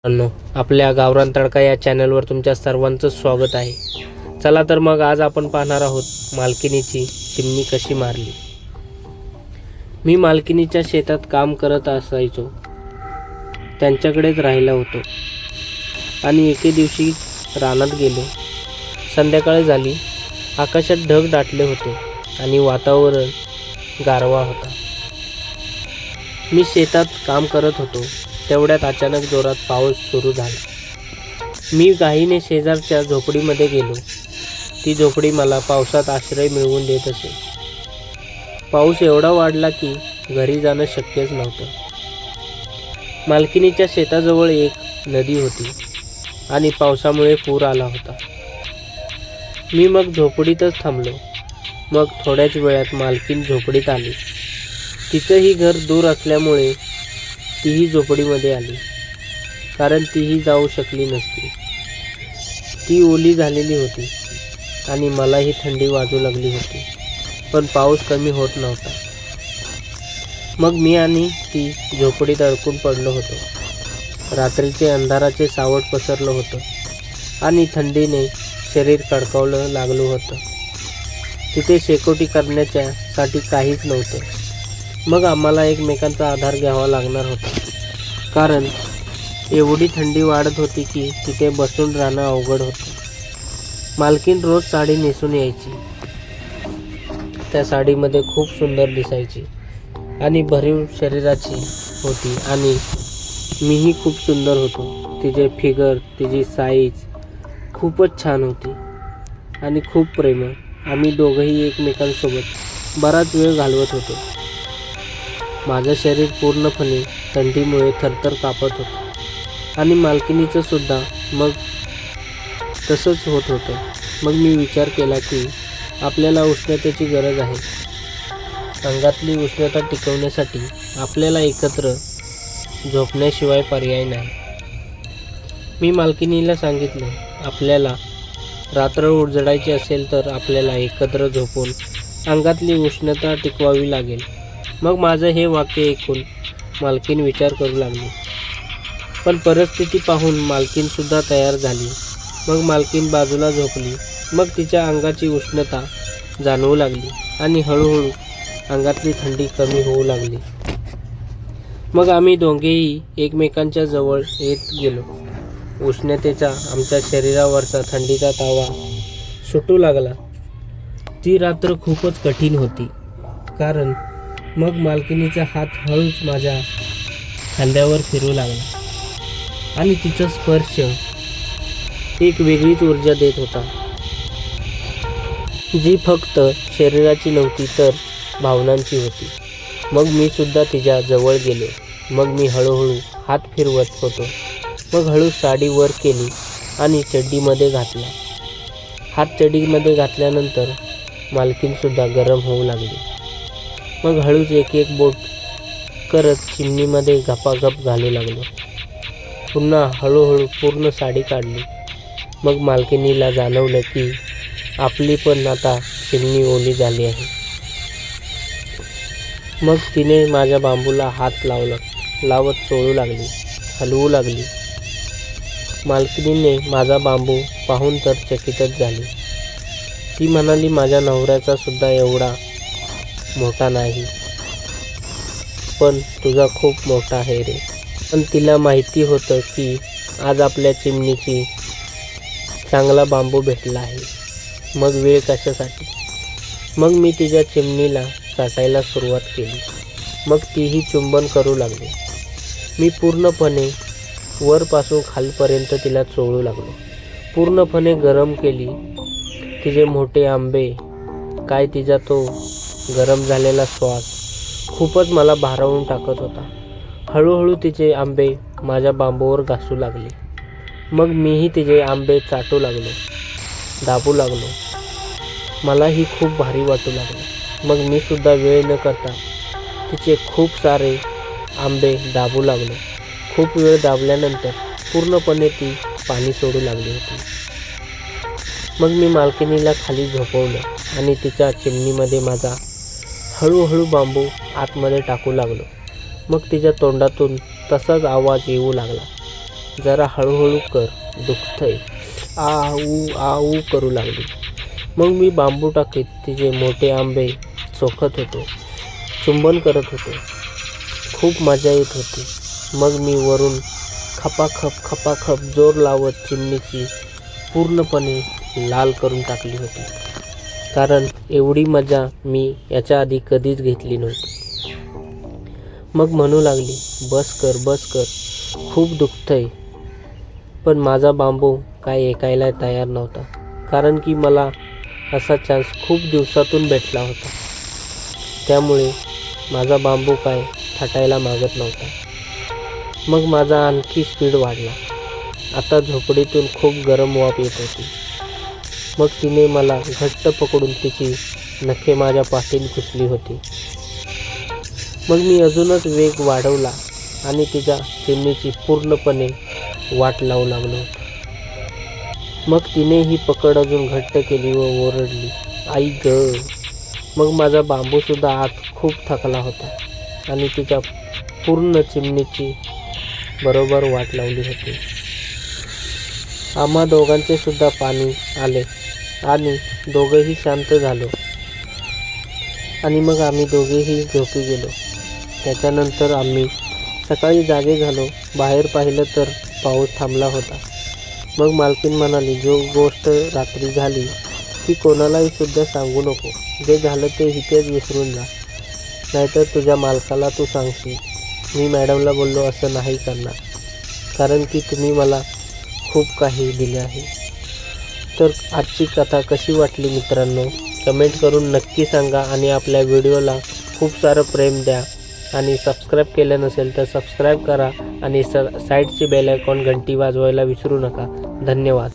मित्रांनो, आपल्या गावरान तडका या चॅनलवर तुमच्या सर्वांचं स्वागत आहे. चला तर मग आज आपण पाहणार आहोत मालकिनीची चिमणी कशी मारली. मी मालकिनीच्या शेतात काम करत असायचो, त्यांच्याकडेच राहिला होतो आणि एके दिवशी रानात गेलो. संध्याकाळ झाली, आकाशात ढग दाटले होते आणि वातावरण गारवा होता. मी शेतात काम करत होतो तेवढ्यात अचानक जोरात पाऊस सुरू झाला. मी घाईने शेजारच्या झोपडीमध्ये गेलो. ती झोपडी मला पावसात आश्रय मिळवून देत असे. पाऊस एवढा वाढला की घरी जाणं शक्यच नव्हतं. मालकिनीच्या शेताजवळ एक नदी होती आणि पावसामुळे पूर आला होता. मी मग झोपडीतच थांबलो. मग थोड्याच वेळात मालकीन झोपडीत आली. तिचंही घर दूर असल्यामुळे तीही झोपडीमध्ये आली, कारण तीही जाऊ शकली नसती. ती ओली झालेली होती आणि मलाही थंडी वाजू लागली होती, पण पाऊस कमी होत नव्हता. मग मी आणि ती झोपडीत अडकून पडलो होतो. रात्रीचे अंधाराचे सावट पसरलं होतं आणि थंडीने शरीर कडकवलं लागलं होतं. तिथे शेकोटी करण्यासाठी काहीच नव्हतं. मग आम्हाला एकमेकांचा आधार घ्यावा लागणार होता, कारण एवढी थंडी वाढत होती की तिथे बसून राहणं अवघड होतं. मालकीन रोज साडी नेसून यायची. त्या साडीमध्ये खूप सुंदर दिसायची आणि भरीव शरीराची होती आणि मीही खूप सुंदर होतो. तिचे फिगर, तिची साईज खूपच छान होती आणि खूप प्रेमळ. आम्ही दोघंही एकमेकांसोबत बराच वेळ घालवत होतो. माझं शरीर पूर्णपणे थंडीमुळे थरथर कापत होतं आणि मालकिनीचं सुद्धा मग तसंच होत होतं. मग मी विचार केला की आपल्याला उष्णतेची गरज आहे. अंगातली उष्णता टिकवण्यासाठी आपल्याला एकत्र झोपण्याशिवाय पर्याय नाही. मी मालकिनीला सांगितलं, आपल्याला रात्र उजडायची असेल तर आपल्याला एकत्र झोपून अंगातली उष्णता टिकवावी लागेल. मग माझं हे वाक्य ऐकून मालकीन विचार करू लागली. पण परिस्थिती पाहून मालकीनसुद्धा तयार झाली. मग मालकीन बाजूला झोपली. मग तिच्या अंगाची उष्णता जाणवू लागली आणि हळूहळू अंगातली थंडी कमी होऊ लागली. मग आम्ही दोघेही एकमेकांच्या जवळ येत गेलो. उष्णतेचा आमच्या शरीरावरचा थंडीचा तावा सुटू लागला. ती रात्र खूपच कठीण होती, कारण मग मालकिनीचा हात हळूच माझ्या खांद्यावर फिरू लागला आणि तिचा स्पर्श एक वेगळीच ऊर्जा देत होता, जी फक्त शरीराची नव्हती तर भावनांची होती. मग मी सुद्धा तिच्या जवळ गेलो. मग मी हळूहळू हात फिरवत होतो. मग हळू साडी वर केली आणि चड्डीमध्ये घातला. हात चड्डीमध्ये घातल्यानंतर मालकीनसुद्धा गरम होऊ लागली. मग हळूच एक एक बोट करत चिमणीमध्ये गपागप घालू लागलो. पुन्हा हळूहळू पूर्ण साडी काढली. मग मालकिनीला जाणवलं की आपली पण आता चिमणी ओली झाली आहे. मग तिने माझ्या बांबूला हात लावत चोळू लागली, हलवू लागली. मालकिनीने माझा बांबू पाहून तर चकितच झाली. ती म्हणाली, माझ्या नवऱ्याचा सुद्धा एवढा मोठा नाही, पण तुझा खूप मोठा आहे रे. पण तिला माहिती होतं की आज आपल्या चिमणीची चांगला बांबू भेटला आहे. मग वेळ कशासाठी? मग मी तिच्या चिमणीला चाटायला सुरुवात केली. मग तीही चुंबन करू लागली. मी पूर्णपणे वरपासून खालपर्यंत तिला चोळू लागलो. पूर्णपणे गरम केली. तिचे मोठे आंबे, काय तिचा तो गरम झालेला श्वास खूपच मला भारावून टाकत होता. हळूहळू तिचे आंबे माझ्या बांबूवर घासू लागले. मग मीही तिचे आंबे चाटू लागलो, दाबू लागलो. मलाही खूप भारी वाटू लागलं. मग मी सुद्धा वेळ न करता तिचे खूप सारे आंबे दाबू लागलो. खूप वेळ दाबल्यानंतर पूर्णपणे ती पाणी सोडू लागली होती. मग मी मालकिनीला खाली झोपवलं आणि तिच्या चिमणीमध्ये माझा हळूहळू बांबू आतमध्ये टाकू लागलो. मग तिच्या तोंडातून तसाच आवाज येऊ लागला. जरा हळूहळू कर, दुखतंय, आ ऊ करू लागली. मग मी बांबू टाकीत तिचे मोठे आंबे चोखत होतो, चुंबन करत होतो. खूप मजा येत होती. मग मी वरून खपाखप जोर लावत चिमणीची पूर्णपणे लाल करून टाकली होती. कारण एवढी मजा मी याच्या आधी कधीच घेतली नव्हती. मग म्हणू लागली, बस कर, खूप दुखतंय. पण माझा बांबू काय ऐकायला तयार नव्हता. कारण की मला असा चान्स खूप दिवसातून भेटला होता. त्यामुळे माझा बांबू काय थाटायला मागत नव्हता. मग माझा आणखी स्पीड वाढला. आता झोपडीतून खूप गरम वाफ येत होती. मग तिने मला घट्ट पकडून तिची नखे माझ्या पाठीत घुसली होती. मग मी अजूनच वेग वाढवला आणि तिच्या चिमणीची पूर्णपणे वाट लावू लागलो होतो. मग तिने ही पकड अजून घट्ट केली व ओरडली, आई ग. मग माझा बांबूसुद्धा आत खूप थकला होता आणि तिच्या पूर्ण चिमणीची बरोबर वाट लावली होती. आम्हा दोघांचे सुद्धा पाणी आले आणि दोघंही शांत झालो आणि मग आम्ही दोघेही झोपी गेलो. त्याच्यानंतर आम्ही सकाळी जागे झालो. बाहेर पाहिलं तर पाऊस थांबला होता. मग मालकीण म्हणाली, जो गोष्ट रात्री झाली ती कोणालाही सुद्धा सांगू नको. जे झालं ते इथेच विसरून जा, नाहीतर तुझ्या मालकाला तू सांगशील. मी मॅडमला बोललो, असं नाही करणार, कारण की तुम्ही मला खूप काही दिले आहे. तर आजची कथा कशी वाटली मित्रांनो, कमेंट करून नक्की सांगा आणि आपल्या व्हिडिओला खूप सारं प्रेम द्या. आणि सबस्क्राईब केलं नसेल तर सबस्क्राईब करा आणि साईडची बेल आयकॉन घंटी वाजवायला विसरू नका. धन्यवाद.